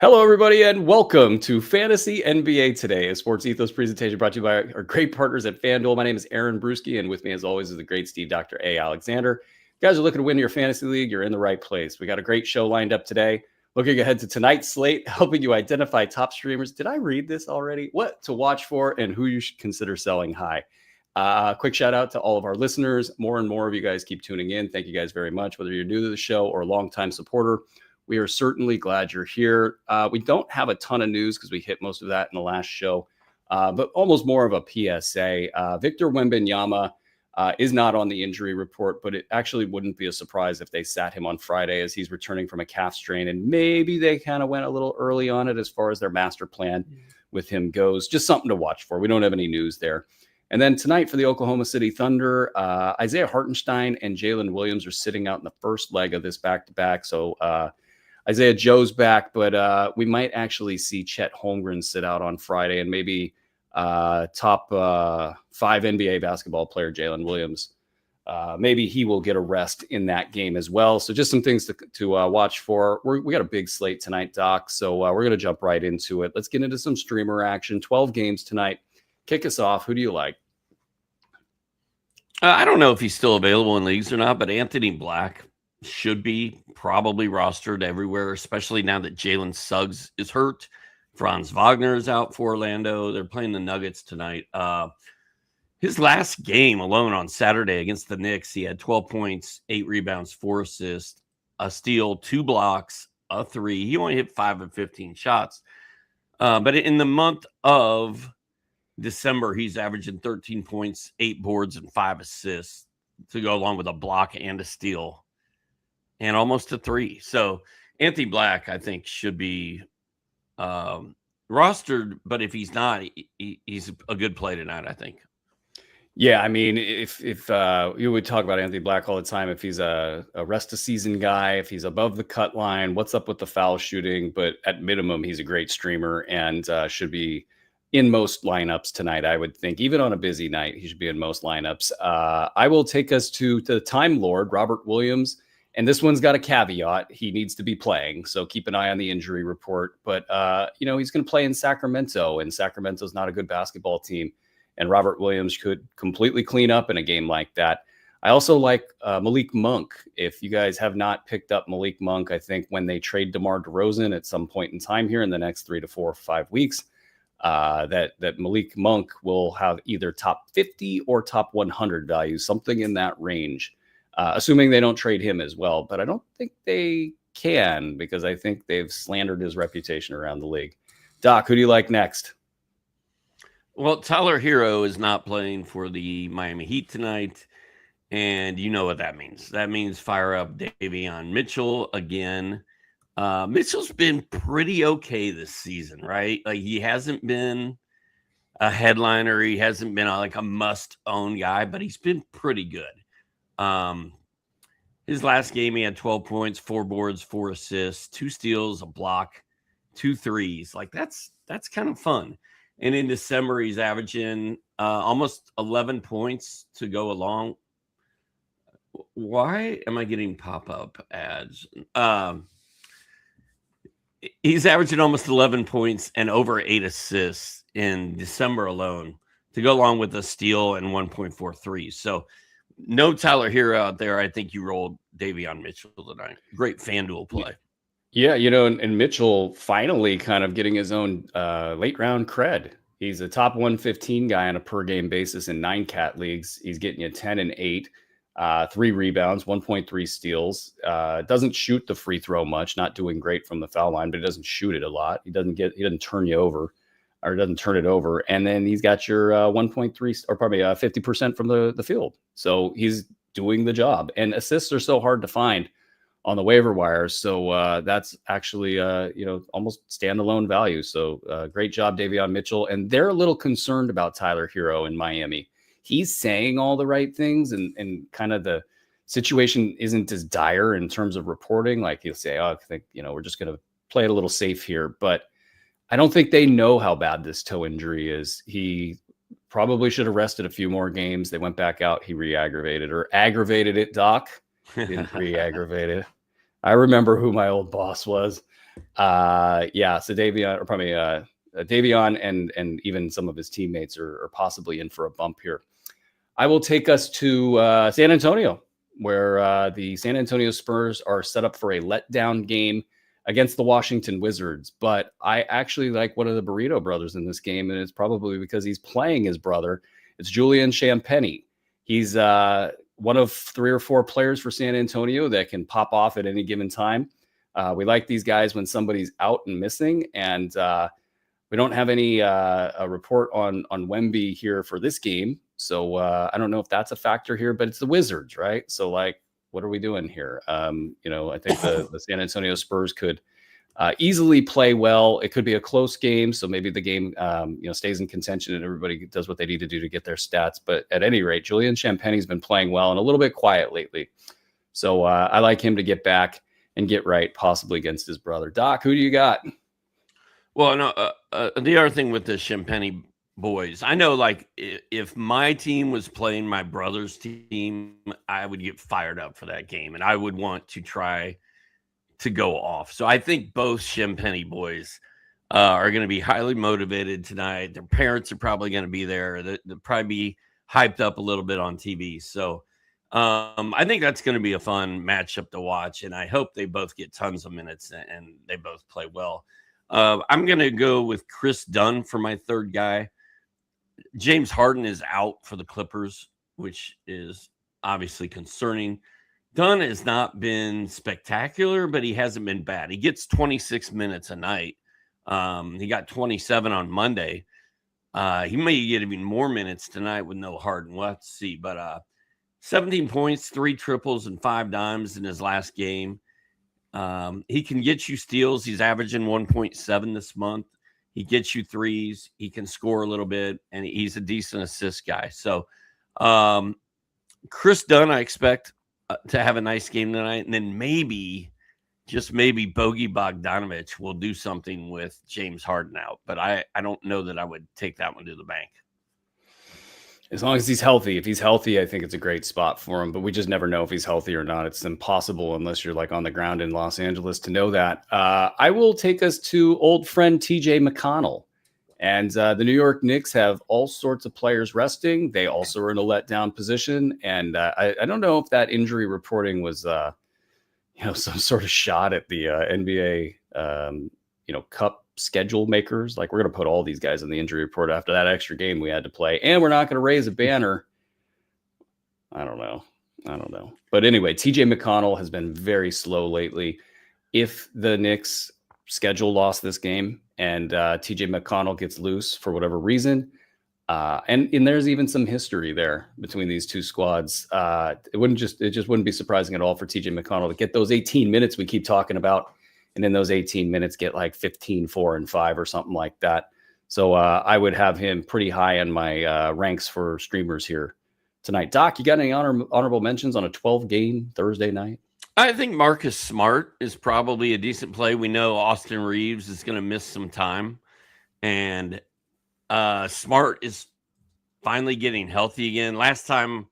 Hello, everybody, and welcome to Fantasy NBA Today, a Sports Ethos presentation brought to you by our great partners at FanDuel. My name is Aaron Bruski, and with me, as always, is the great Steve, Dr. A. Alexander. If you guys are looking to win your fantasy league, you're in the right place. We got a great show lined up today. Looking ahead to tonight's slate, helping you identify top streamers. Did I read this already? What to watch for and who you should consider selling high. Quick shout out to all of our listeners. More and more of you guys keep tuning in. Thank you guys very much, whether you're new to the show or a longtime supporter. We are certainly glad you're here. We don't have a ton of news because we hit most of that in the last show, but almost more of a PSA. Victor Wembanyama is not on the injury report, but it actually wouldn't be a surprise if they sat him on Friday as he's returning from a calf strain, and maybe they kind of went a little early on it as far as their master plan with him goes. Just something to watch for. We don't have any news there. And then tonight for the Oklahoma City Thunder, Isaiah Hartenstein and Jalen Williams are sitting out in the first leg of this back-to-back, so Isaiah Joe's back, but we might actually see Chet Holmgren sit out on Friday, and maybe top 5 NBA basketball player Jalen Williams. Maybe he will get a rest in that game as well. So just some things to watch for. We got a big slate tonight, Doc, so we're going to jump right into it. Let's get into some streamer action. 12 games tonight. Kick us off. Who do you like? I don't know if he's still available in leagues or not, but Anthony Black should be probably rostered everywhere, especially now that Jalen Suggs is hurt. Franz Wagner is out for Orlando. They're playing the Nuggets tonight. His last game alone on Saturday against the Knicks, he had 12 points, 8 rebounds, 4 assists, a steal, 2 blocks, a 3. He only hit 5 of 15 shots. But in the month of December, he's averaging 13 points, 8 boards, and 5 assists to go along with a block and a steal and almost a 3. So Anthony Black, I think, should be rostered, but if he's not, he's a good play tonight, I think. Yeah, I mean, if you would talk about Anthony Black all the time, if he's a rest of season guy, if he's above the cut line, what's up with the foul shooting? But at minimum, he's a great streamer and should be in most lineups tonight, I would think. Even on a busy night, he should be in most lineups. I will take us to the Time Lord, Robert Williams. And this one's got a caveat. He needs to be playing, so keep an eye on the injury report. But, he's going to play in Sacramento, and Sacramento's not a good basketball team. And Robert Williams could completely clean up in a game like that. I also like Malik Monk. If you guys have not picked up Malik Monk, I think when they trade DeMar DeRozan at some point in time here in the next 3 to 4 or 5 weeks, that Malik Monk will have either top 50 or top 100 value, something in that range. Assuming they don't trade him as well. But I don't think they can because I think they've slandered his reputation around the league. Doc, who do you like next? Well, Tyler Hero is not playing for the Miami Heat tonight, and you know what that means. That means fire up Davion Mitchell again. Mitchell's been pretty okay this season, right? Like, he hasn't been a headliner. He hasn't been a must-own guy, but he's been pretty good. His last game, he had 12 points, 4 boards, 4 assists, 2 steals, a block, 2 threes. Like, that's kind of fun. And in December, he's averaging almost 11 points to go along. Why am I getting pop-up ads? He's averaging almost 11 points and over 8 assists in December alone to go along with a steal and 1.43. So no Tyler Hero out there. I think you rolled Davion Mitchell tonight. Great FanDuel play. Yeah, and Mitchell finally kind of getting his own late round cred. He's a top 115 guy on a per game basis in 9 cat leagues. He's getting you 10 and 8, 3 rebounds, 1.3 steals. Doesn't shoot the free throw much, not doing great from the foul line, but he doesn't shoot it a lot. He doesn't turn you over. Or doesn't turn it over. And then he's got your 1.3 or probably 50% from the field. So he's doing the job. And assists are so hard to find on the waiver wire. So that's actually, almost standalone value. So great job, Davion Mitchell. And they're a little concerned about Tyler Hero in Miami. He's saying all the right things and kind of the situation isn't as dire in terms of reporting. Like he'll say, I think, we're just going to play it a little safe here. But I don't think they know how bad this toe injury is. He probably should have rested a few more games. They went back out. He aggravated it, Doc. Didn't re-aggravate it. I remember who my old boss was. Yeah, so Davion, or probably Davion and even some of his teammates are possibly in for a bump here. I will take us to San Antonio, where the San Antonio Spurs are set up for a letdown game against the Washington Wizards. But I actually like one of the Burrito brothers in this game, and it's probably because he's playing his brother. It's Julian Champagnie. He's one of 3 or 4 players for San Antonio that can pop off at any given time. We like these guys when somebody's out and missing, and we don't have any a report on Wemby here for this game. So I don't know if that's a factor here, but it's the Wizards, right? So like, what are we doing here? I think the San Antonio Spurs could easily play well. It could be a close game, so maybe the game stays in contention and everybody does what they need to do to get their stats. But at any rate, Julian Champagnie's been playing well and a little bit quiet lately. So I like him to get back and get right, possibly against his brother. Doc, who do you got? Well, no, the other thing with the Champagnie boys, I know, like, if my team was playing my brother's team, I would get fired up for that game, and I would want to try to go off. So I think both Champagnie boys are going to be highly motivated tonight. Their parents are probably going to be there. They'll probably be hyped up a little bit on TV. So I think that's going to be a fun matchup to watch, and I hope they both get tons of minutes and they both play well. I'm going to go with Chris Dunn for my third guy. James Harden is out for the Clippers, which is obviously concerning. Dunn has not been spectacular, but he hasn't been bad. He gets 26 minutes a night. He got 27 on Monday. He may get even more minutes tonight with no Harden. We'll have to see. But 17 points, 3 triples, and 5 dimes in his last game. He can get you steals. He's averaging 1.7 this month. He gets you threes. He can score a little bit, and he's a decent assist guy. So Chris Dunn, I expect to have a nice game tonight. And then maybe, just maybe, Bogey Bogdanovic will do something with James Harden out. But I don't know that I would take that one to the bank. As long as he's healthy. If he's healthy, I think it's a great spot for him. But we just never know if he's healthy or not. It's impossible unless you're like on the ground in Los Angeles to know that. I will take us to old friend TJ McConnell. And the New York Knicks have all sorts of players resting. They also are in a letdown position. And I don't know if that injury reporting was some sort of shot at the NBA Cup schedule makers. Like, we're going to put all these guys in the injury report after that extra game we had to play, and we're not going to raise a banner. I don't know. But anyway, TJ McConnell has been very slow lately. If the Knicks schedule lost this game and TJ McConnell gets loose for whatever reason, and there's even some history there between these two squads, it just wouldn't be surprising at all for TJ McConnell to get those 18 minutes we keep talking about. And in those 18 minutes, get like 15, 4, and 5 or something like that. So I would have him pretty high in my ranks for streamers here tonight. Doc, you got any honorable mentions on a 12-game Thursday night? I think Marcus Smart is probably a decent play. We know Austin Reeves is going to miss some time. And Smart is finally getting healthy again. Last time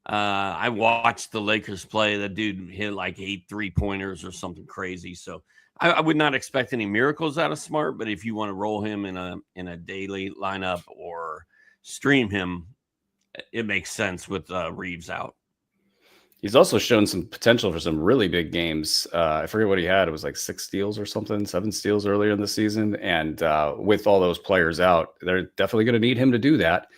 I watched the Lakers play, that dude hit like 8 3-pointers or something crazy. So I would not expect any miracles out of Smart, but if you want to roll him in a daily lineup or stream him, it makes sense with Reeves out. He's also shown some potential for some really big games. I forget what he had. It was like 6 steals or something, 7 steals earlier in the season. And with all those players out, they're definitely going to need him to do that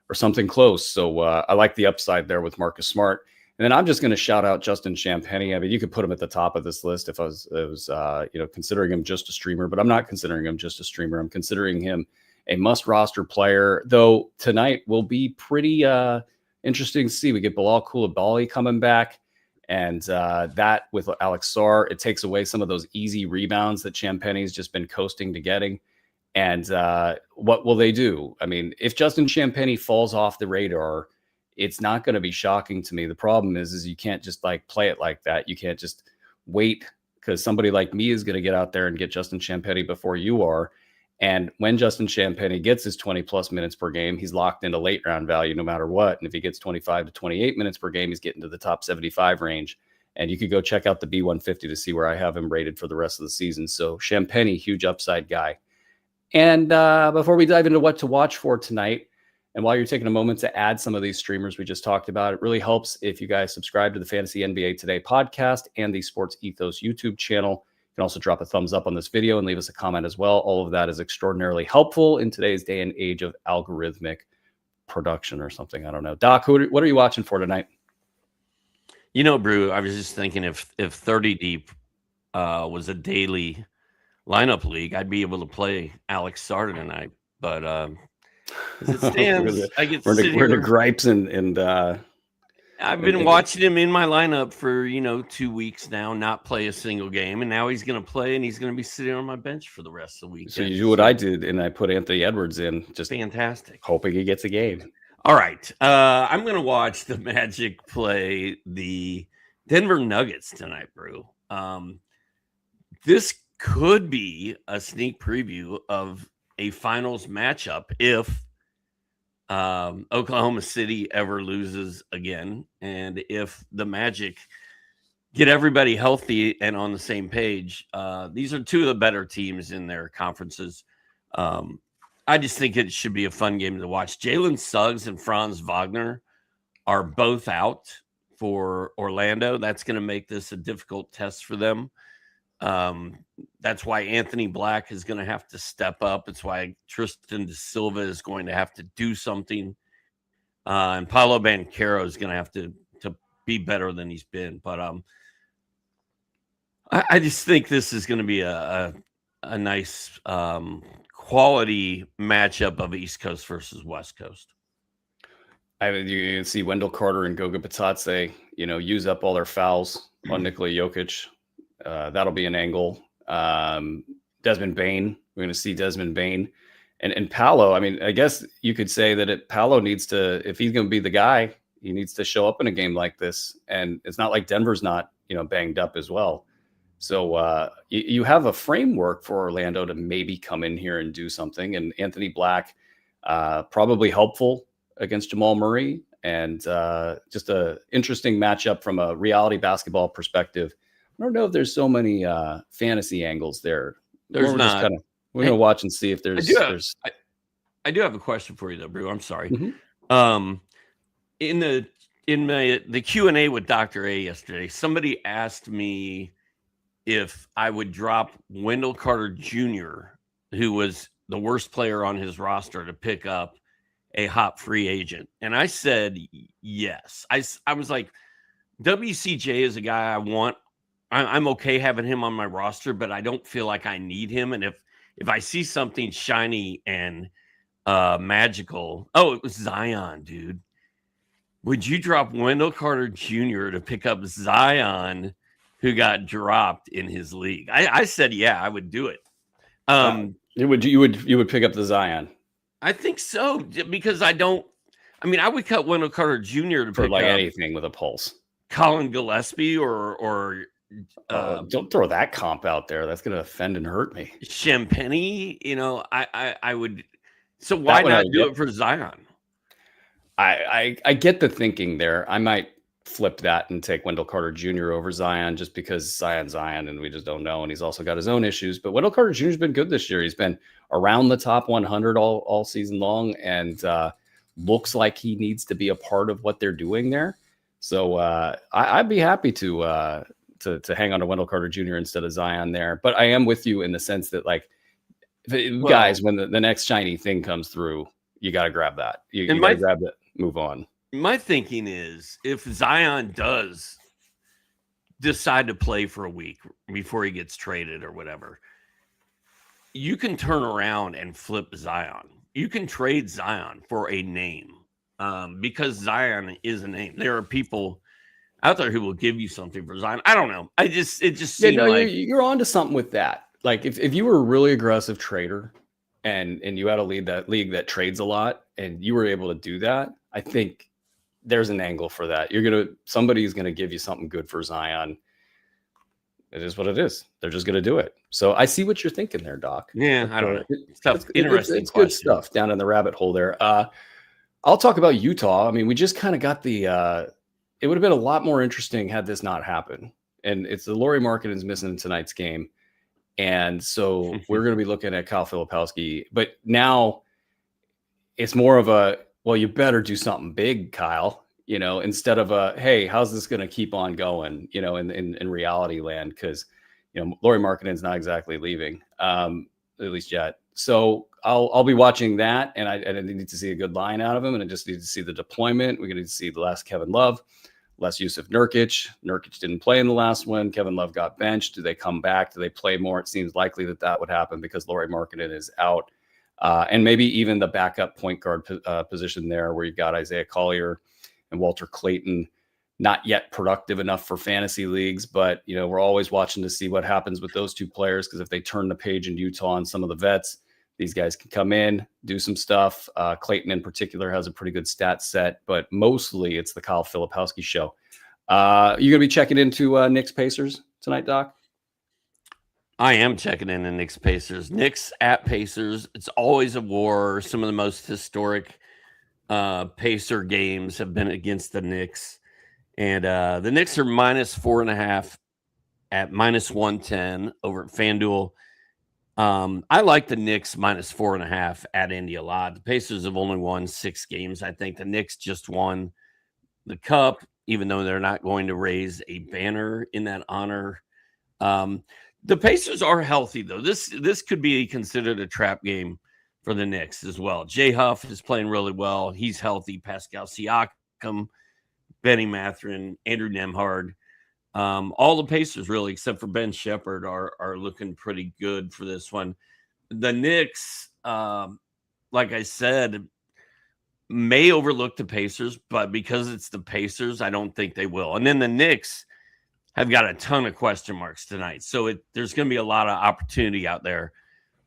or something close. So I like the upside there with Marcus Smart. And then I'm just going to shout out Justin Champagnie. I mean, you could put him at the top of this list if I was considering him just a streamer, but I'm not considering him just a streamer. I'm considering him a must roster player, though tonight will be pretty interesting to see. We get Bilal Coulibaly coming back, and that with Alex Sarr, it takes away some of those easy rebounds that Champagnie's just been coasting to getting. And what will they do? I mean, if Justin Champagnie falls off the radar, it's not going to be shocking to me. The problem is you can't just like play it like that. You can't just wait because somebody like me is going to get out there and get Justin Champagnie before you are. And when Justin Champagnie gets his 20 plus minutes per game, he's locked into late round value no matter what. And if he gets 25 to 28 minutes per game, he's getting to the top 75 range. And you could go check out the B150 to see where I have him rated for the rest of the season. So Champagne, huge upside guy. And before we dive into what to watch for tonight, and while you're taking a moment to add some of these streamers we just talked about, it really helps if you guys subscribe to the Fantasy NBA Today podcast and the Sports Ethos YouTube channel. You can also drop a thumbs up on this video and leave us a comment as well. All of that is extraordinarily helpful in today's day and age of algorithmic production or something. I don't know. Doc, what are you watching for tonight? You know, Brew, I was just thinking if 30 deep was a daily lineup league, I'd be able to play Alex Sarda tonight. But as it stands, I get to sit here. We're the gripes and I've been watching him in my lineup for 2 weeks now, not play a single game, and now he's going to play, and he's going to be sitting on my bench for the rest of the week. So you do what I did, and I put Anthony Edwards in, just fantastic, hoping he gets a game. All right, I'm going to watch the Magic play the Denver Nuggets tonight, Brew. This could be a sneak preview of a finals matchup if Oklahoma City ever loses again, and if the Magic get everybody healthy and on the same page. These are two of the better teams in their conferences. I just think it should be a fun game to watch. Jalen Suggs and Franz Wagner are both out for Orlando. That's going to make this a difficult test for them. That's why Anthony Black is going to have to step up. It's why Tristan Da Silva is going to have to do something. And Paolo Banchero is going to have to be better than he's been. But I just think this is going to be a nice quality matchup of East Coast versus West Coast. You can see Wendell Carter and Goga Bitadze, use up all their fouls on Nikola Jokic. That'll be an angle. Desmond Bane, we're going to see Desmond Bane. And Paolo, I guess you could say that Paolo needs to, if he's going to be the guy, he needs to show up in a game like this. And it's not like Denver's not, banged up as well. So you have a framework for Orlando to maybe come in here and do something. And Anthony Black, probably helpful against Jamal Murray. And just an interesting matchup from a reality basketball perspective. I don't know if there's so many fantasy angles there. There's not. We're going to watch and see if there's. I do have a question for you, though, Brew. I'm sorry. Mm-hmm. In the Q&A with Dr. A yesterday, somebody asked me if I would drop Wendell Carter Jr., who was the worst player on his roster, to pick up a hot free agent. And I said yes. I was like, WCJ is a guy I want. I'm okay having him on my roster, but I don't feel like I need him. And if I see something shiny and magical, it was Zion, dude. Would you drop Wendell Carter Jr. to pick up Zion, who got dropped in his league? I said, yeah, I would do it. You would pick up the Zion. I think so, because I would cut Wendell Carter Jr. to for pick like up anything with a pulse. Colin Gillespie or don't throw that comp out there. That's going to offend and hurt me. Champagne, I would. So why not do it for Zion? I get the thinking there. I might flip that and take Wendell Carter Jr. over Zion just because Zion's Zion and we just don't know. And he's also got his own issues. But Wendell Carter Jr. has been good this year. He's been around the top 100 all season long and looks like he needs to be a part of what they're doing there. So I'd be happy to hang on to Wendell Carter Jr. instead of Zion there. But I am with you in the sense that, like, guys, when the next shiny thing comes through, you got to grab that. You got to grab it, move on. My thinking is if Zion does decide to play for a week before he gets traded or whatever, you can turn around and flip Zion. You can trade Zion for a name because Zion is a name. There are people out there who will give you something for Zion. I don't know. It just seemed like you're onto something with that. Like if you were a really aggressive trader and you had a league that trades a lot and you were able to do that, I think there's an angle for that. Somebody's gonna give you something good for Zion. It is what it is. They're just gonna do it. So I see what you're thinking there, Doc. Yeah, I don't know. It's good stuff down in the rabbit hole there. I'll talk about Utah. I mean, we just kind of got the it would have been a lot more interesting had this not happened. And it's the Lauri Markkanen's missing tonight's game. And so we're going to be looking at Kyle Filipowski. But now it's more of a, well, you better do something big, Kyle, instead of a, hey, how's this going to keep on going, in reality land? Because, Lauri Markkanen's not exactly leaving, at least yet. So I'll be watching that, and I need to see a good line out of him, and I just need to see the deployment. We're going to see the last Kevin Love, less use of Nurkic. Nurkic didn't play in the last one. Kevin Love got benched. Do they come back? Do they play more? It seems likely that would happen because Lauri Markkanen is out. And maybe even the backup point guard position there where you've got Isaiah Collier and Walter Clayton, not yet productive enough for fantasy leagues, but, we're always watching to see what happens with those two players, because if they turn the page in Utah on some of the vets, these guys can come in, do some stuff. Clayton in particular has a pretty good stat set, but mostly it's the Kyle Filipowski show. You're going to be checking into Knicks Pacers tonight, Doc? I am checking in the Knicks Pacers. Knicks at Pacers. It's always a war. Some of the most historic Pacer games have been against the Knicks. And the Knicks are -4.5 at -110 over at FanDuel. I like the Knicks -4.5 at Indy a lot. The Pacers have only won 6 games. I think the Knicks just won the Cup, even though they're not going to raise a banner in that honor. The Pacers are healthy, though. This could be considered a trap game for the Knicks as well. Jay Huff is playing really well. He's healthy. Pascal Siakam, Benny Mathurin, Andrew Nembhard. All the Pacers, really, except for Ben Shepherd, are looking pretty good for this one. The Knicks, like I said, may overlook the Pacers, but because it's the Pacers, I don't think they will. And then the Knicks have got a ton of question marks tonight. So there's going to be a lot of opportunity out there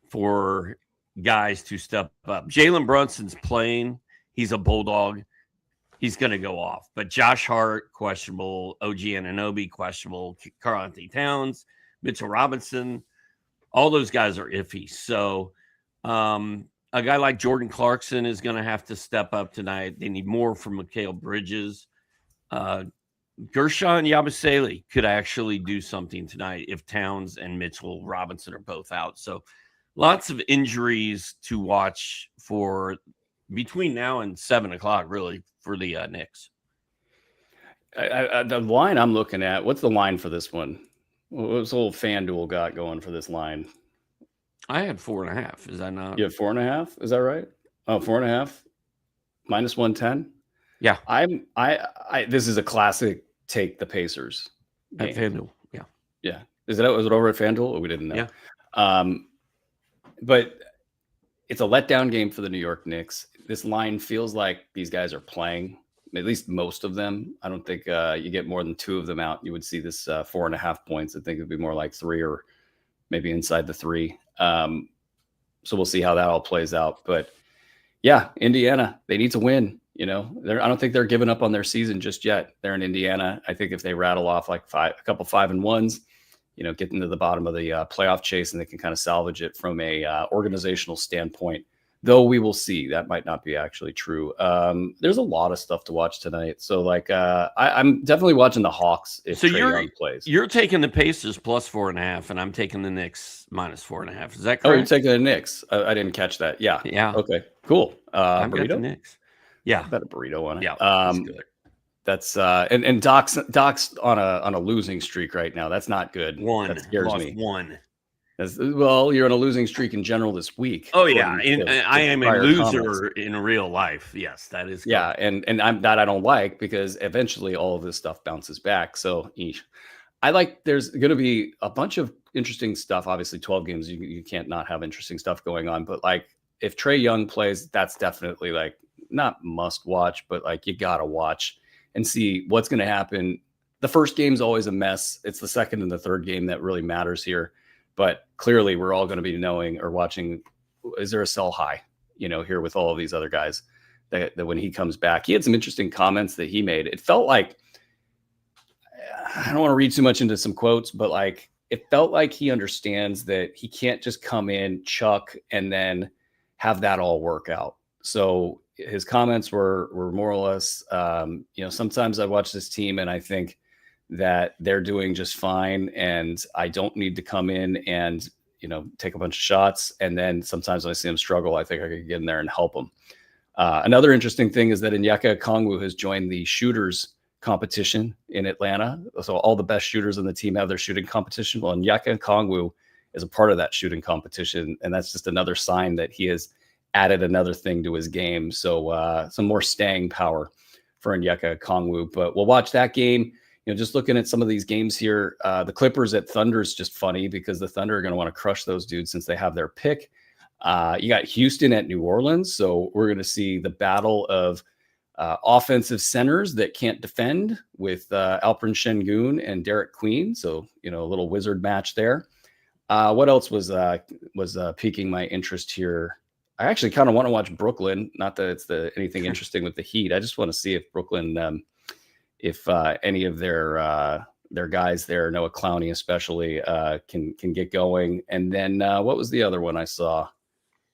for guys to step up. Jalen Brunson's playing. He's a Bulldog. He's going to go off. But Josh Hart, questionable. OG Anunoby, questionable. Karl-Anthony Towns, Mitchell Robinson, all those guys are iffy. So a guy like Jordan Clarkson is going to have to step up tonight. They need more from Mikal Bridges. Gershon Yabusele could actually do something tonight if Towns and Mitchell Robinson are both out. So lots of injuries to watch for between now and 7 o'clock, really, for the Knicks. The line I'm looking at, what's the line for this one? What's the old FanDuel got going for this line? I had 4.5. Is that not? You have 4.5? Is that right? Oh, 4.5 -110. Yeah. This is a classic take the Pacers game. At FanDuel. Yeah. Yeah. Was it over at FanDuel? Or we didn't know. Yeah. But it's a letdown game for the New York Knicks. This line feels like these guys are playing, at least most of them. I don't think you get more than 2 of them out. You would see this 4.5 points. I think it'd be more like 3 or maybe inside the 3. So we'll see how that all plays out. But yeah, Indiana, they need to win. I don't think they're giving up on their season just yet. They're in Indiana. I think if they rattle off like a couple 5-1s, get into the bottom of the playoff chase, and they can kind of salvage it from a organizational standpoint. Though we will see, that might not be actually true. There's a lot of stuff to watch tonight. So I'm definitely watching the Hawks if Trae Young plays. You're taking the Pacers +4.5, and I'm taking the Knicks -4.5. Is that correct? Oh, you're taking the Knicks. I didn't catch that. Yeah. Yeah. Okay. Cool. I've got the burrito. Knicks. Yeah. I bet a burrito on it. Yeah. That's and Doc's on a losing streak right now. That's not good. That scares me. 1. Well, you're on a losing streak in general this week. Oh yeah, I am a loser in real life. Yes, that is. Yeah, and I'm that I don't like, because eventually all of this stuff bounces back. So there's going to be a bunch of interesting stuff. Obviously, 12 games, you can't not have interesting stuff going on. But if Trae Young plays, that's definitely not must watch, but you gotta watch and see what's going to happen. The first game's always a mess. It's the second and the third game that really matters here. But clearly, we're all going to be knowing or watching, is there a sell high, here with all of these other guys that when he comes back? He had some interesting comments that he made. It felt like, I don't want to read too much into some quotes, but it felt like he understands that he can't just come in, chuck, and then have that all work out. So his comments were more or less, sometimes I watch this team and I think that they're doing just fine, and I don't need to come in and take a bunch of shots. And then sometimes when I see them struggle, I think I could get in there and help them. Another interesting thing is that Onyeka Okongwu has joined the shooters competition in Atlanta. So all the best shooters on the team have their shooting competition. Well, Onyeka Okongwu is a part of that shooting competition, and that's just another sign that he has added another thing to his game. So some more staying power for Onyeka Okongwu. But we'll watch that game. Just looking at some of these games here, the Clippers at Thunder is just funny because the Thunder are going to want to crush those dudes since they have their pick. You got Houston at New Orleans. So we're going to see the battle of offensive centers that can't defend with Alperen Şengün and Derek Queen. So, a little wizard match there. What else was piquing my interest here? I actually kind of want to watch Brooklyn. Not that it's anything interesting with the Heat. I just want to see if Brooklyn, if any of their guys there, Noah Clowney especially, can get going. And then what was the other one I saw?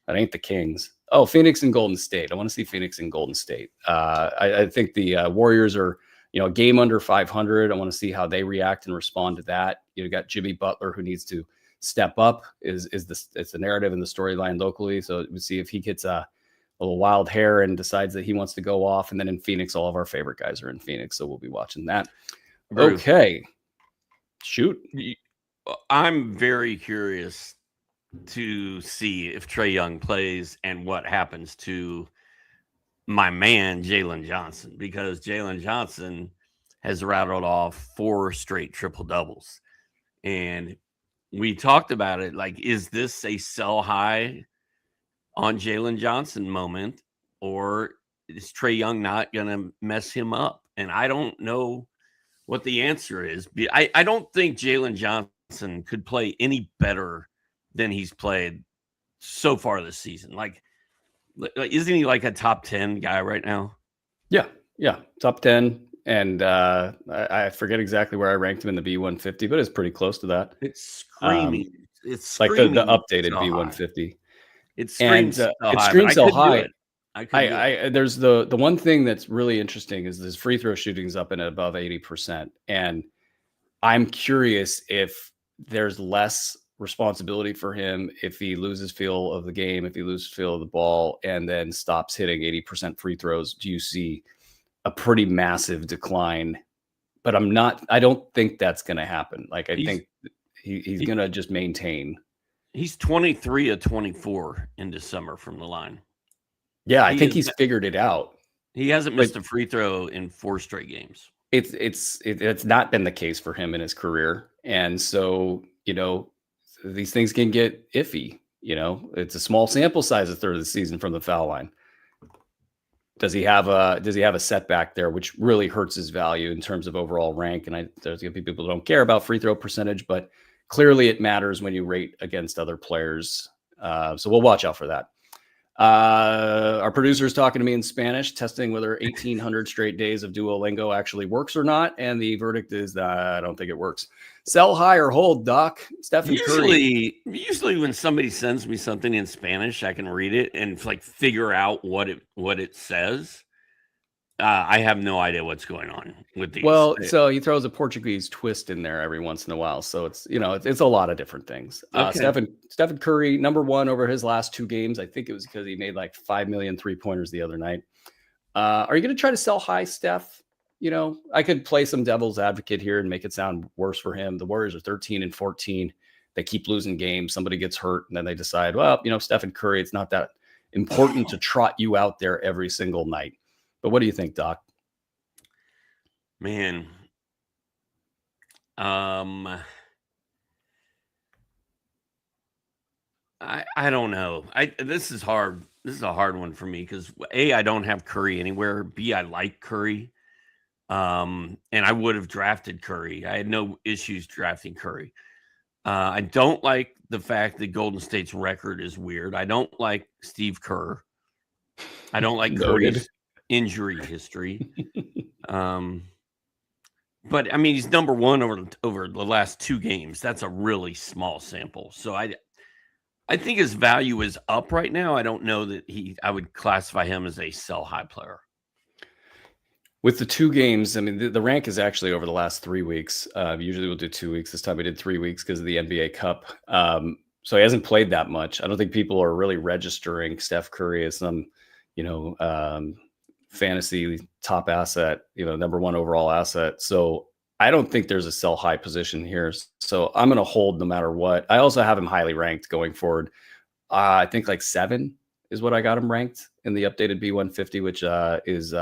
That ain't the Kings. Oh, Phoenix and Golden State. I want to see Phoenix and Golden State. I think the Warriors are, a game under 500. I want to see how they react and respond to that. You got Jimmy Butler, who needs to step up. It's the narrative and the storyline locally. So we'll see if he gets a little wild hair and decides that he wants to go off. And then in Phoenix, all of our favorite guys are in Phoenix, so we'll be watching that. Okay, shoot. I'm very curious to see if Trae Young plays and what happens to my man Jalen Johnson, because Jalen Johnson has rattled off 4 straight triple doubles, and we talked about it. Like, is this a sell high on Jalen Johnson moment, or is Trae Young not going to mess him up? And I don't know what the answer is. I don't think Jalen Johnson could play any better than he's played so far this season. Like, isn't he like a top 10 guy right now? Yeah. Top 10. And I forget exactly where I ranked him in the B150, but it's pretty close to that. It's screaming. It's like the updated B150. It screams so high. It screams so high. There's the one thing that's really interesting is this free throw shooting's up and above 80%. And I'm curious if there's less responsibility for him if he loses feel of the game, if he loses feel of the ball, and then stops hitting 80% free throws. Do you see a pretty massive decline? But I don't think that's going to happen. Like, I think he's going to just maintain. He's 23 of 24 in December from the line. Yeah, I think he's figured it out. He hasn't missed a free throw in 4 straight games. It's not been the case for him in his career. And so, these things can get iffy. It's a small sample size, a third of the season from the foul line. Does he have a setback there, which really hurts his value in terms of overall rank? And there's going to be people who don't care about free throw percentage, but clearly it matters when you rate against other players. So we'll watch out for that. Our producer's talking to me in Spanish, testing whether 1,800 straight days of Duolingo actually works or not. And the verdict is that I don't think it works. Sell high or hold, Doc. Stephen Curry. Usually when somebody sends me something in Spanish, I can read it and figure out what it says. I have no idea what's going on with these. Well, so he throws a Portuguese twist in there every once in a while. So it's a lot of different things. Okay. Stephen Curry, number 1 over his last 2 games. I think it was because he made like 5 million 3-pointers the other night. Are you going to try to sell high, Steph? I could play some devil's advocate here and make it sound worse for him. The Warriors are 13 and 14. They keep losing games. Somebody gets hurt, and then they decide, well, Stephen Curry, it's not that important to trot you out there every single night. But what do you think, Doc? Man, I don't know. This is hard. This is a hard one for me because A, I don't have Curry anywhere. B, I like Curry. And I would have drafted Curry. I had no issues drafting Curry. I don't like the fact that Golden State's record is weird. I don't like Steve Kerr. I don't like Curry's injury history. But I mean, he's number 1 over the last 2 games. That's a really small sample. So I think his value is up right now. I don't know that I would classify him as a sell high player. With the 2 games, I mean, the rank is actually over the last 3 weeks. Usually we'll do 2 weeks. This time we did 3 weeks because of the NBA Cup. So he hasn't played that much. I don't think people are really registering Steph Curry as some, fantasy top asset, number 1 overall asset. So I don't think there's a sell high position here. So I'm going to hold no matter what. I also have him highly ranked going forward. I think like 7 is what I got him ranked in the updated B150, which is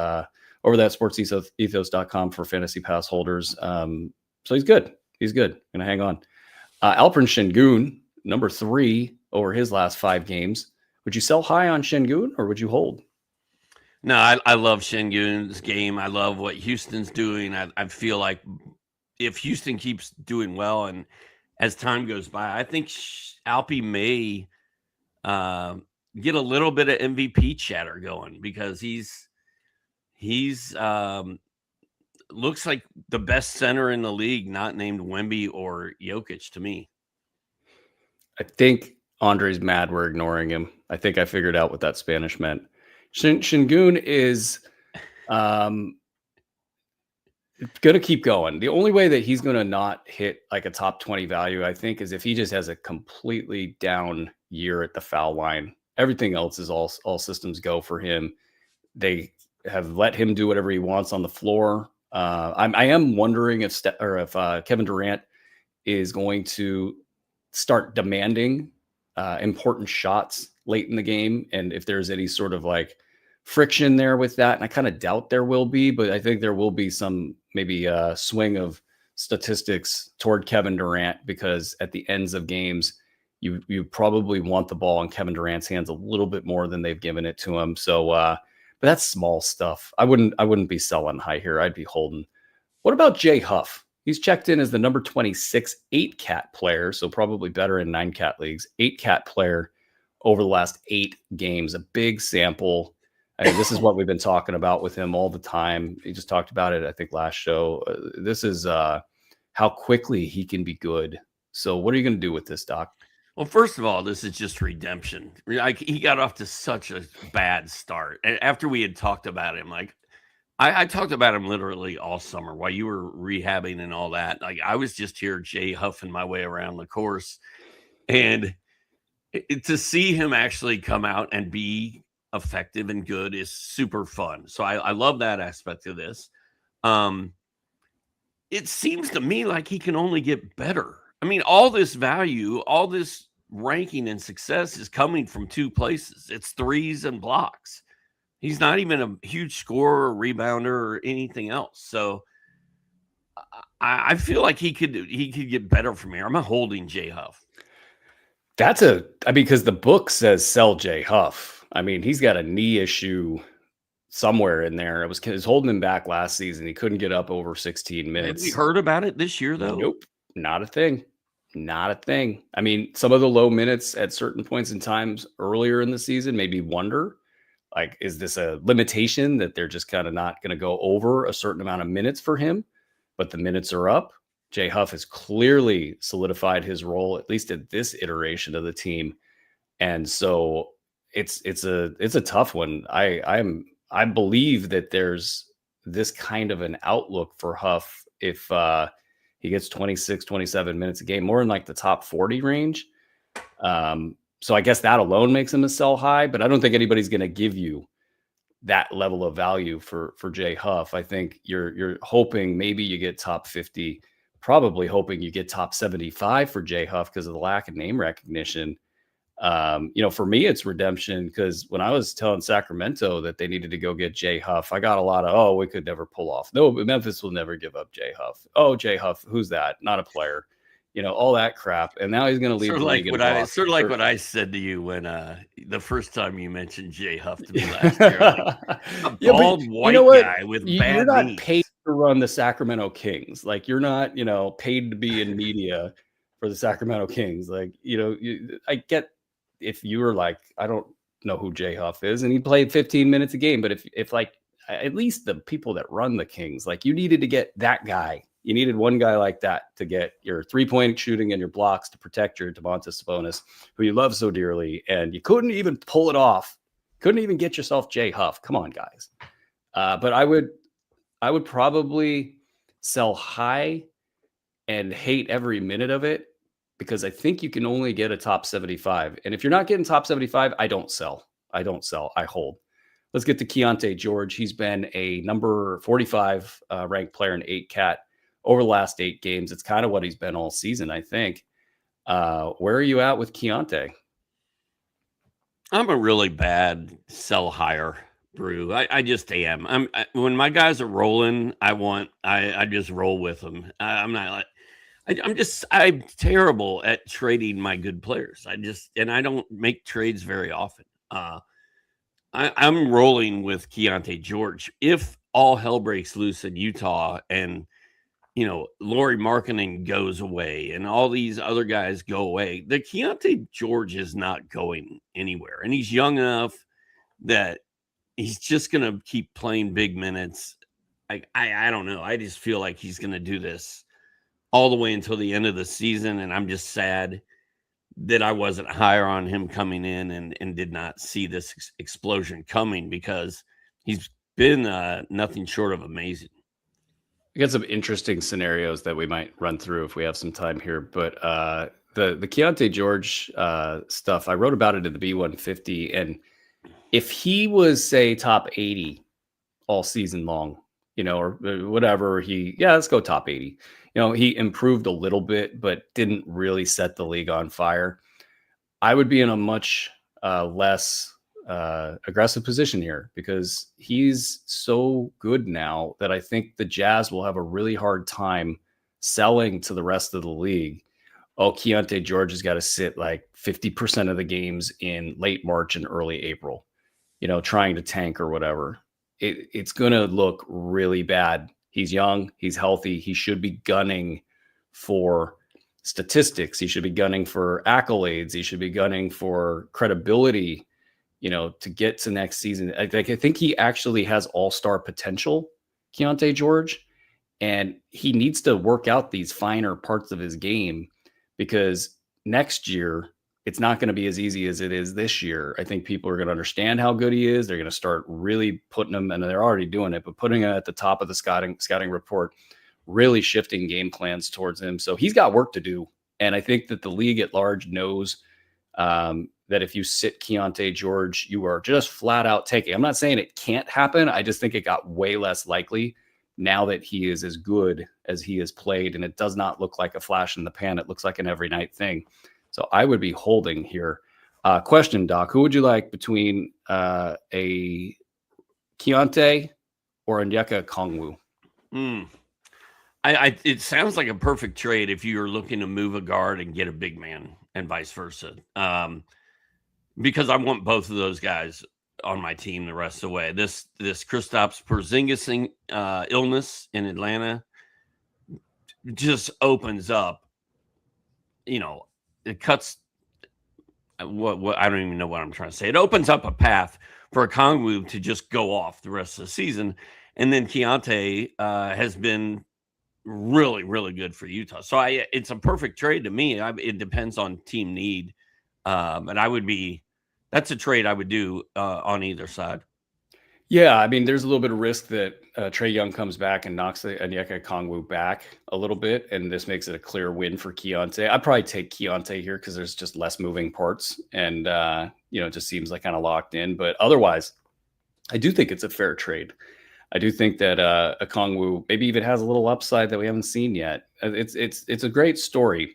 over that sportsethos.com for FantasyPass holders. So he's good. He's good. Gonna hang on. Alperen Şengün, number 3 over his last 5 games. Would you sell high on Şengün or would you hold? No, I love Şengün's game. I love what Houston's doing. I feel like if Houston keeps doing well and as time goes by, I think Alpi may get a little bit of MVP chatter going because he's looks like the best center in the league, not named Wemby or Jokic to me. I think Andre's mad we're ignoring him. I think I figured out what that Spanish meant. Şengün is going to keep going. The only way that he's going to not hit like a top 20 value, I think, is if he just has a completely down year at the foul line. Everything else is all systems go for him. They have let him do whatever he wants on the floor. I am wondering if Kevin Durant is going to start demanding important shots late in the game, and if there's any sort of like friction there with that. And I kind of doubt there will be, but I think there will be some maybe swing of statistics toward Kevin Durant, because at the ends of games, you probably want the ball in Kevin Durant's hands a little bit more than they've given it to him. So, but that's small stuff. I wouldn't be selling high here. I'd be holding. What about Jay Huff? He's checked in as the number 26 8-cat player, so probably better in 9-cat leagues. 8-cat player over the last 8 games, a big sample. I mean, this is what we've been talking about with him all the time. He just talked about it, I think, last show. This is how quickly he can be good. So what are you going to do with this, Doc? Well, first of all, this is just redemption. Like, he got off to such a bad start. And after we had talked about him, like I talked about him literally all summer while you were rehabbing and all that. Like, I was just here Jay huffing my way around the course. And to see him actually come out and be effective and good is super fun. So I love that aspect of this. It seems to me like he can only get better. I mean, all this value, all this ranking and success is coming from 2 places. It's threes and blocks. He's not even a huge scorer or rebounder or anything else. So I feel like he could get better from here. I'm holding Jay Huff. Because the book says sell Jay Huff. I mean, he's got a knee issue somewhere in there. It was holding him back last season. He couldn't get up over 16 minutes. Have we heard about it this year, though? Nope. Not a thing. Not a thing. I mean, some of the low minutes at certain points in times earlier in the season made me wonder, like, is this a limitation that they're just kind of not going to go over a certain amount of minutes for him? But the minutes are up. Jay Huff has clearly solidified his role, at least at this iteration of the team. And so it's a tough one. I believe that there's this kind of an outlook for Huff if he gets 26, 27 minutes a game, more in like the top 40 range. So I guess that alone makes him a sell high, but I don't think anybody's going to give you that level of value for Jay Huff. I think you're hoping maybe you get top 50, probably hoping you get top 75 for Jay Huff because of the lack of name recognition. For me, it's redemption, because when I was telling Sacramento that they needed to go get Jay Huff, I got a lot of, we could never pull off. No, Memphis will never give up Jay Huff. Oh, Jay Huff, who's that? Not a player. All that crap. And now he's going to leave. Sort of like what I said to you when the first time you mentioned Jay Huff to me last year. Like, a bald white guy with bad You're not knees. Paid to run the Sacramento Kings. Like, you're not, paid to be in media for the Sacramento Kings. Like, I get if you were like, I don't know who Jay Huff is, and he played 15 minutes a game. But if like at least the people that run the Kings, like, you needed to get that guy. You needed one guy like that to get your 3-point shooting and your blocks to protect your Domantas Sabonis, who you love so dearly, and you couldn't even pull it off. Couldn't even get yourself Jay Huff. Come on, guys. But I would probably sell high and hate every minute of it, because I think you can only get a top 75. And if you're not getting top 75, I don't sell. I hold. Let's get to Keontae George. He's been a number 45 ranked player in 8-cat over the last 8 games. It's kind of what he's been all season, I think. Where are you at with Keontae? I'm a really bad sell higher, Brew. I just am. When my guys are rolling, I just roll with them. I'm not like, I'm terrible at trading my good players. I don't make trades very often. I'm rolling with Keontae George. If all hell breaks loose in Utah and, Lauri Markkanen goes away and all these other guys go away, the Keontae George is not going anywhere. And he's young enough that he's just going to keep playing big minutes. I don't know. I just feel like he's going to do this all the way until the end of the season. And I'm just sad that I wasn't higher on him coming in and did not see this explosion coming, because he's been nothing short of amazing. We got some interesting scenarios that we might run through if we have some time here. But the Keontae George stuff, I wrote about it in the B150. And if he was, say, top 80 all season long, or whatever, let's go top 80. He improved a little bit, but didn't really set the league on fire. I would be in a much less aggressive position here, because he's so good now that I think the Jazz will have a really hard time selling to the rest of the league. Oh, Keontae George has got to sit like 50% of the games in late March and early April, trying to tank or whatever. It's going to look really bad. He's young. He's healthy. He should be gunning for statistics. He should be gunning for accolades. He should be gunning for credibility, to get to next season. I think he actually has all-star potential, Keontae George, and he needs to work out these finer parts of his game, because next year it's not going to be as easy as it is this year. I think people are going to understand how good he is. They're going to start really putting him, and they're already doing it, but putting him at the top of the scouting report, really shifting game plans towards him. So he's got work to do. And I think that the league at large knows that if you sit Keontae George, you are just flat out taking. I'm not saying it can't happen. I just think it got way less likely now that he is as good as he has played. And it does not look like a flash in the pan. It looks like an every night thing. So I would be holding here. Question, Doc, who would you like between a Keontae or Onyeka Okongwu? It sounds like a perfect trade if you're looking to move a guard and get a big man, and vice versa. Because I want both of those guys on my team the rest of the way. This Kristaps Porzingis illness in Atlanta just opens up, it cuts what I don't even know what I'm trying to say. It opens up a path for Okongwu to just go off the rest of the season. And then Keontae has been really, really good for Utah. So it's a perfect trade to me. It depends on team need. And that's a trade I would do on either side. Yeah, I mean, there's a little bit of risk that Trae Young comes back and knocks Onyeka Okongwu back a little bit, and this makes it a clear win for Keontae. I'd probably take Keontae here because there's just less moving parts, and it just seems like kind of locked in. But otherwise, I do think it's a fair trade. I do think that Okongwu maybe even has a little upside that we haven't seen yet. It's a great story.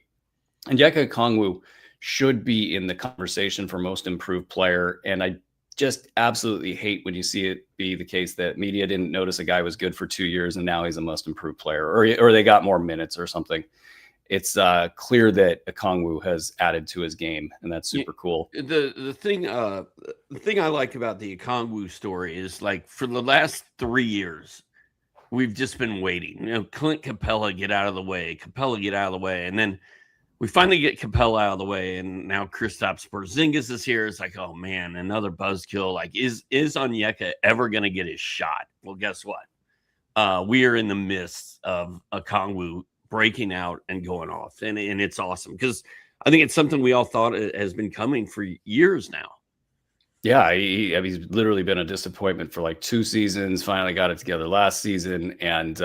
Onyeka Okongwu should be in the conversation for most improved player, and I just absolutely hate when you see it be the case that media didn't notice a guy was good for 2 years and now he's a most improved player, or they got more minutes or something. It's clear that Okongwu has added to his game, and that's super cool. The thing I like about the Okongwu story is, like, for the last 3 years, we've just been waiting. Clint Capella get out of the way, and then we finally get Capella out of the way, and now Kristaps Porzingis is here. It's like, oh man, another buzzkill. Like, is Onyeka ever going to get his shot? Well, guess what? we are in the midst of a Kongwu breaking out and going off, and it's awesome because I think it's something we all thought has been coming for years now. Yeah, he's literally been a disappointment for like 2 seasons. Finally got it together last season, and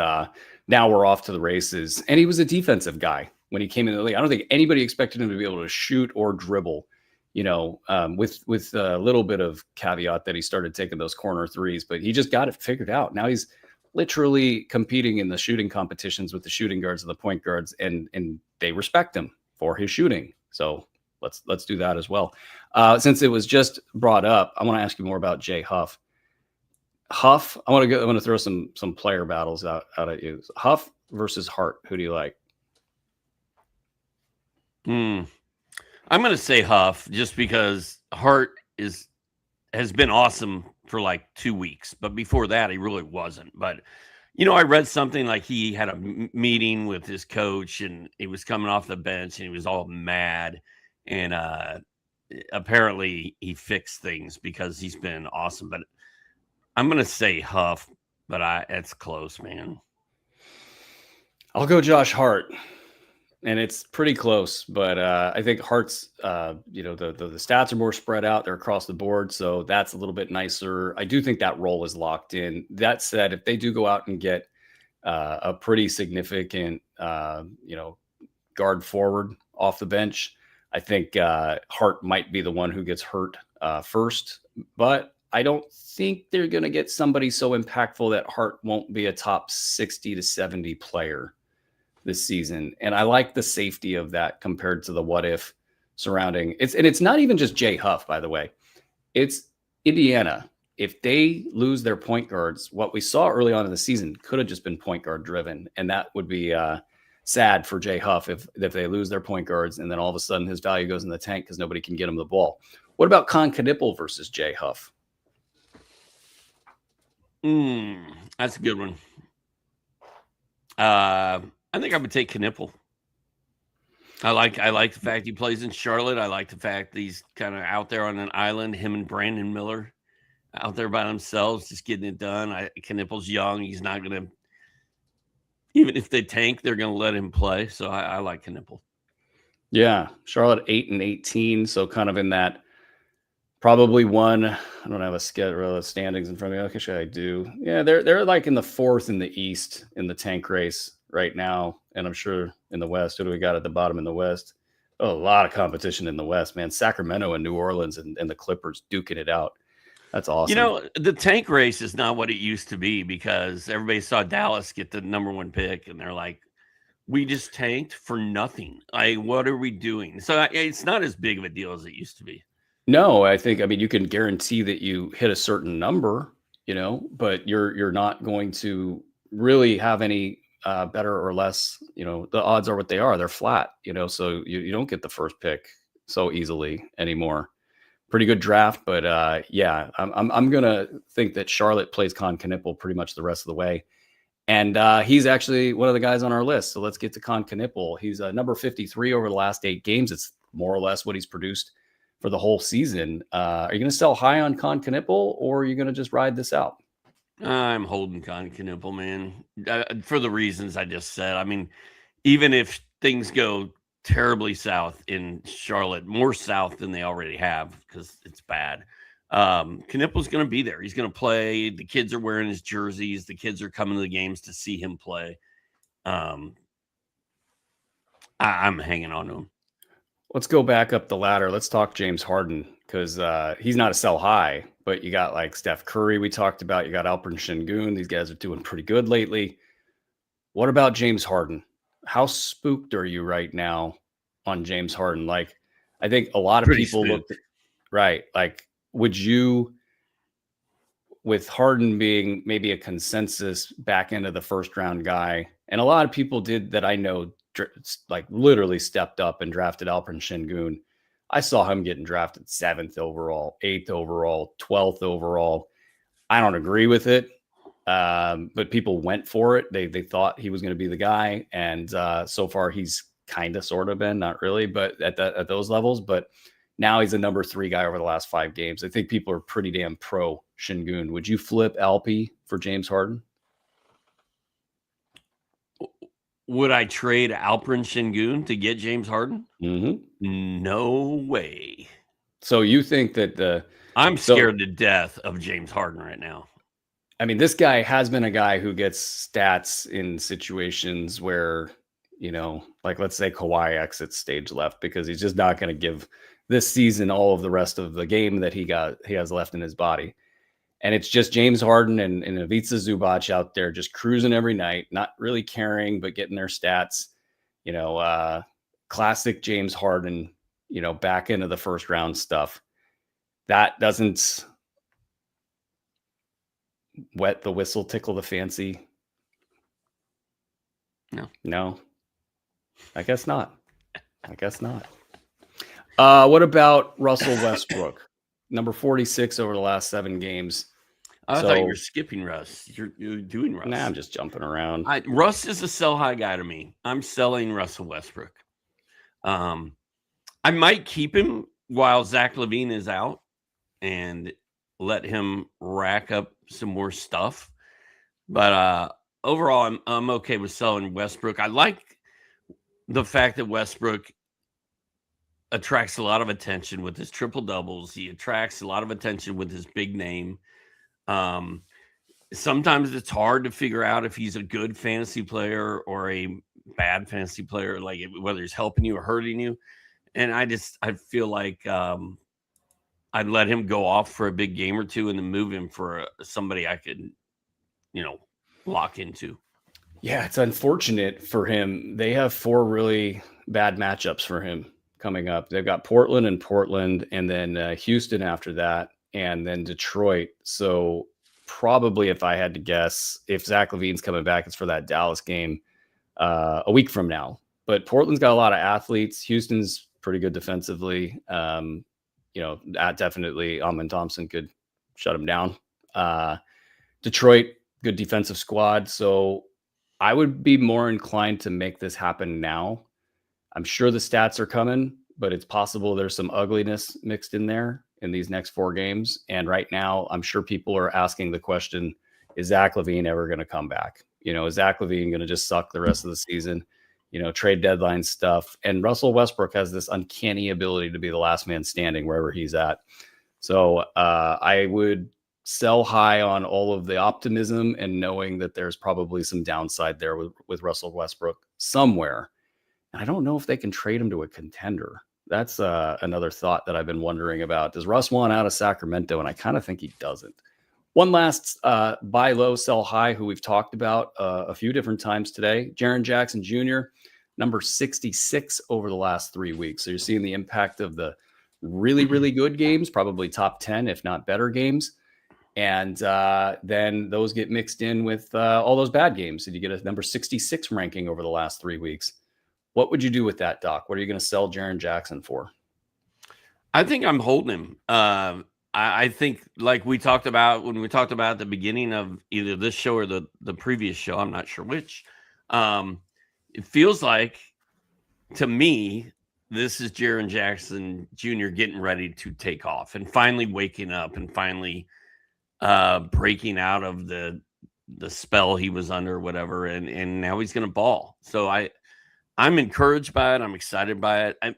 now we're off to the races. And he was a defensive guy when he came into the league. I don't think anybody expected him to be able to shoot or dribble. With a little bit of caveat that he started taking those corner threes, but he just got it figured out. Now he's literally competing in the shooting competitions with the shooting guards and the point guards, and they respect him for his shooting. So let's do that as well. Since it was just brought up, I want to ask you more about Jay Huff. Huff, I want to throw some player battles out at you. Huff versus Hart. Who do you like? I'm going to say Huff just because Hart has been awesome for like 2 weeks, but before that he really wasn't. But I read something like he had a meeting with his coach and he was coming off the bench and he was all mad, and apparently he fixed things because he's been awesome. But I'm going to say Huff, but it's close, man. I'll go Josh Hart. And it's pretty close, but I think Hart's, the stats are more spread out. They're across the board, so that's a little bit nicer. I do think that role is locked in. That said, if they do go out and get a pretty significant, guard forward off the bench, I think Hart might be the one who gets hurt first. But I don't think they're going to get somebody so impactful that Hart won't be a top 60 to 70 player this season. And I like the safety of that compared to the what if surrounding it's. And it's not even just Jay Huff, by the way. It's Indiana. If they lose their point guards, what we saw early on in the season could have just been point guard driven. And that would be sad for Jay Huff if they lose their point guards and then all of a sudden his value goes in the tank because nobody can get him the ball. What about Con Knipple versus Jay Huff? That's a good one. I think I would take Knipple. I like the fact he plays in Charlotte. I like the fact that he's kind of out there on an island, him and Brandon Miller out there by themselves, just getting it done. Knipple's young. He's not going to, even if they tank, they're going to let him play. So I like Knipple. Yeah. Charlotte 8-18. So kind of in that probably one. I don't have a schedule of standings in front of me. Actually, I do. Yeah. They're like in the 4th in the East in the tank race right now, and I'm sure in the West. Who do we got at the bottom in the West? Oh, a lot of competition in the West, man. Sacramento and New Orleans and the Clippers duking it out. That's awesome. The tank race is not what it used to be because everybody saw Dallas get the number 1 pick, and they're like, we just tanked for nothing. What are we doing? So it's not as big of a deal as it used to be. No, I mean, you can guarantee that you hit a certain number, but you're not going to really have any better or less, the odds are what they are. They're flat, so you don't get the first pick so easily anymore. Pretty good draft, but I'm gonna think that Charlotte plays Con Knipple pretty much the rest of the way, and he's actually one of the guys on our list. So let's get to Con Knipple. He's number 53 over the last 8 games. It's more or less what he's produced for the whole season. Are you gonna sell high on Con Knipple, or are you gonna just ride this out? I'm holding Con Knipple, man, for the reasons I just said. I mean, even if things go terribly south in Charlotte, more south than they already have because it's bad, Knipple's going to be there. He's going to play. The kids are wearing his jerseys. The kids are coming to the games to see him play. I'm hanging on to him. Let's go back up the ladder. Let's talk James Harden because he's not a sell high, but you got like Steph Curry we talked about. You got Alperen Şengün. These guys are doing pretty good lately. What about James Harden? How spooked are you right now on James Harden? Like, I think a lot of people looked right. Like, would you, with Harden being maybe a consensus back into the first round guy, and a lot of people did that I know, like literally stepped up and drafted Alperen Şengün. I saw him getting drafted 7th overall, 8th overall, 12th overall. I don't agree with it. But people went for it. They thought he was going to be the guy. And so far he's kind of sort of been, not really, but at those levels. But now he's a number 3 guy over the last 5 games. I think people are pretty damn pro Şengün. Would you flip Alpi for James Harden? Would I trade Alperen Şengün to get James Harden? Mm-hmm. No way. So you think that I'm scared to death of James Harden right now. I mean, this guy has been a guy who gets stats in situations where, like let's say Kawhi exits stage left because he's just not going to give this season all of the rest of the game that he has left in his body. And it's just James Harden and Ivica Zubac out there just cruising every night, not really caring, but getting their stats, classic James Harden, back into the first round stuff. That doesn't wet the whistle, tickle the fancy. No, I guess not. What about Russell Westbrook? Number 46 over the last 7 games. I thought you were skipping Russ. You're doing Russ. Nah, I'm just jumping around. Russ is a sell high guy to me. I'm selling Russell Westbrook. I might keep him while Zach LaVine is out and let him rack up some more stuff. But overall, I'm okay with selling Westbrook. I like the fact that Westbrook attracts a lot of attention with his triple doubles. He attracts a lot of attention with his big name. Sometimes it's hard to figure out if he's a good fantasy player or a bad fantasy player, like whether he's helping you or hurting you. And I feel like I'd let him go off for a big game or two and then move him for somebody I could, lock into. Yeah, it's unfortunate for him. They have 4 really bad matchups for him coming up. They've got Portland, and then Houston after that, and then Detroit. So probably, if I had to guess, if Zach LaVine's coming back, it's for that Dallas game a week from now. But Portland's got a lot of athletes. Houston's pretty good defensively. Definitely Amen Thompson could shut him down. Detroit, good defensive squad. So I would be more inclined to make this happen now. I'm sure the stats are coming, but it's possible there's some ugliness mixed in there in these next 4 games. And right now, I'm sure people are asking the question, is Zach LaVine ever going to come back? Is Zach LaVine going to just suck the rest of the season? Trade deadline stuff. And Russell Westbrook has this uncanny ability to be the last man standing wherever he's at. So I would sell high on all of the optimism and knowing that there's probably some downside there with Russell Westbrook somewhere. And I don't know if they can trade him to a contender. That's another thought that I've been wondering about. Does Russ want out of Sacramento? And I kind of think he doesn't. One last buy low, sell high, who we've talked about a few different times today. Jaren Jackson Jr., number 66 over the last 3 weeks. So you're seeing the impact of the really, really good games, probably top 10, if not better games. And then those get mixed in with all those bad games. And you get a number 66 ranking over the last 3 weeks. What would you do with that, Doc? What are you going to sell Jaren Jackson for? I think I'm holding him. I think, like we talked about when we talked about at the beginning of either this show or the previous show, I'm not sure which. It feels like, to me, this is Jaren Jackson Jr. getting ready to take off and finally waking up and finally breaking out of the spell he was under or whatever. And now he's going to ball. So I'm encouraged by it. I'm excited by it.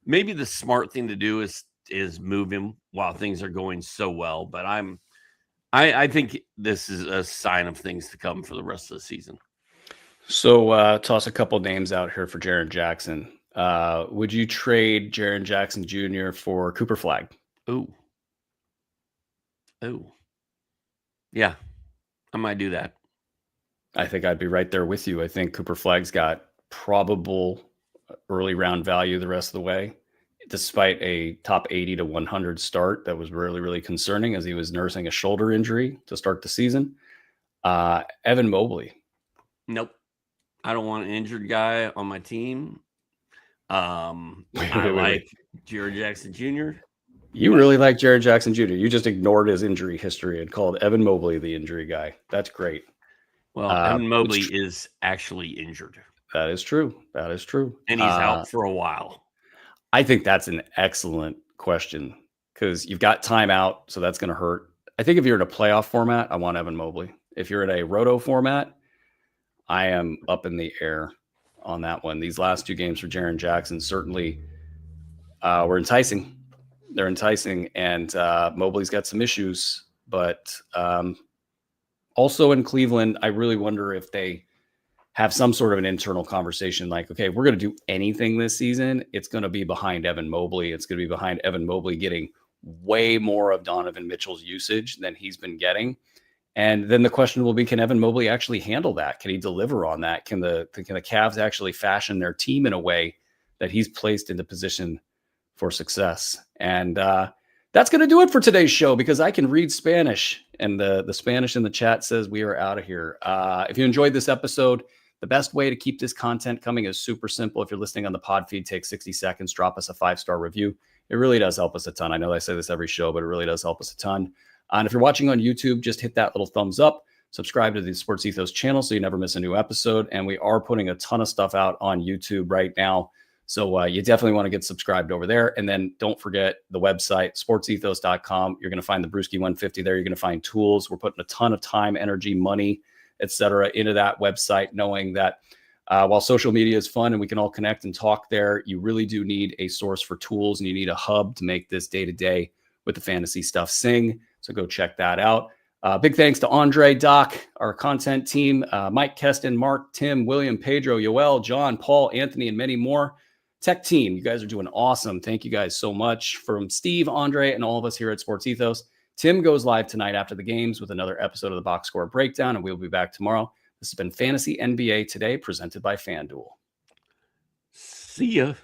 Maybe the smart thing to do is move him while things are going so well. But I think this is a sign of things to come for the rest of the season. So toss a couple names out here for Jaren Jackson. Would you trade Jaren Jackson Jr. for Cooper Flagg? Oh, yeah, I might do that. I think I'd be right there with you. I think Cooper Flagg's got probable early round value the rest of the way, despite a top 80 to 100 start that was really, really concerning as he was nursing a shoulder injury to start the season. Evan Mobley. Nope. I don't want an injured guy on my team. I like Jaren Jackson Jr. You really like Jaren Jackson Jr. You just ignored his injury history and called Evan Mobley the injury guy. That's great. Well, Evan Mobley is actually injured. That is true. And he's out for a while. I think that's an excellent question because you've got timeout, so that's going to hurt. I think if you're in a playoff format, I want Evan Mobley. If you're in a roto format, I am up in the air on that one. These last 2 games for Jaren Jackson certainly were enticing. They're enticing, and Mobley's got some issues, but also in Cleveland, I really wonder if they have some sort of an internal conversation like, okay, if we're going to do anything this season, it's going to be behind Evan Mobley. It's going to be behind Evan Mobley getting way more of Donovan Mitchell's usage than he's been getting. And then the question will be, can Evan Mobley actually handle that? Can he deliver on that? Can the Cavs actually fashion their team in a way that he's placed into position for success? And that's going to do it for today's show, because I can read Spanish, and the Spanish in the chat says we are out of here. If you enjoyed this episode, the best way to keep this content coming is super simple. If you're listening on the pod feed, take 60 seconds, drop us a 5-star review. It really does help us a ton. I know I say this every show, but it really does help us a ton. And if you're watching on YouTube, just hit that little thumbs up, subscribe to the Sports Ethos channel so you never miss a new episode. And we are putting a ton of stuff out on YouTube right now, so you definitely want to get subscribed over there. And then don't forget the website, sportsethos.com. You're going to find the Bruski 150 there. You're going to find tools. We're putting a ton of time, energy, money, etc. into that website, knowing that while social media is fun and we can all connect and talk there, you really do need a source for tools, and you need a hub to make this day-to-day with the fantasy stuff sing. So go check that out. Big thanks to Andre, Doc, our content team, Mike, Keston, Mark, Tim, William, Pedro, Yoel, John, Paul, Anthony, and many more. Tech team, you guys are doing awesome. Thank you guys so much. From Steve, Andre, and all of us here at Sports Ethos, Tim goes live tonight after the games with another episode of the Box Score Breakdown, and we'll be back tomorrow. This has been Fantasy NBA Today, presented by FanDuel. See ya.